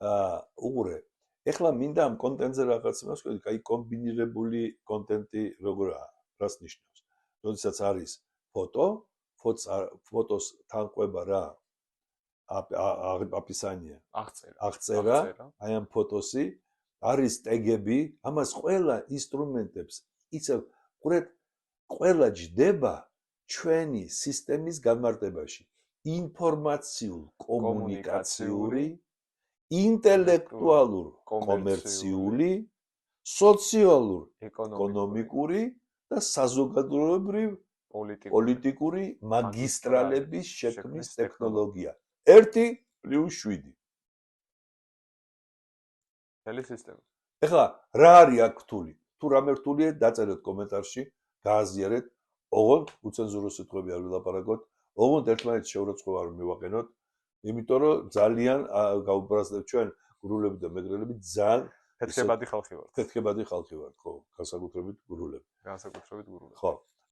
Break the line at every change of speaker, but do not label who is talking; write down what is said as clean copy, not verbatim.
უყურე ეხლა მინდა ამ კონტენტზე რაღაც იმას ვქო, აი კომბინირებული კონტენტი როგორაა, რას ნიშნავს? როდესაც არის ფოტოს თანყვება რა აპისანია, აღწერა, აი ამ ფოტოსი, არის ტეგები, ამას ყველა ინსტრუმენტებს იცავ, ყურეთ, ყველა ჯდება ჩვენი სისტემის განმარტებაში. ინფორმაციულ კომუნიკაციური, ინტელექტუალურ კომერციული, სოციალურ ეკონომიკური და საზოგადოებრივ პოლიტიკური მაგისტრალების შექმნის ტექნოლოგია. 1+7.
მთელი სისტემა.
ეხლა რა არის აქ რთული? თუ რამე რთულია, დაწერეთ კომენტარში, გააზიარეთ, ოღონდ უცენზურო სიტყვები არ ვილაპარაკოთ, ოღონდ ერთმანეთის შეურაცხყოფა არ მივაყენოთ, იმიტომ რომ ძალიან გაუბრაზდებთ ჩვენ გურულები და მეგრელები ძალიან
ფეთქებადი ხალხი ვართ.
ფეთქებადი ხალხი ვართ, ხო, განსაკუთრებით გურულები.
განსაკუთრებით გურულები.
ხო.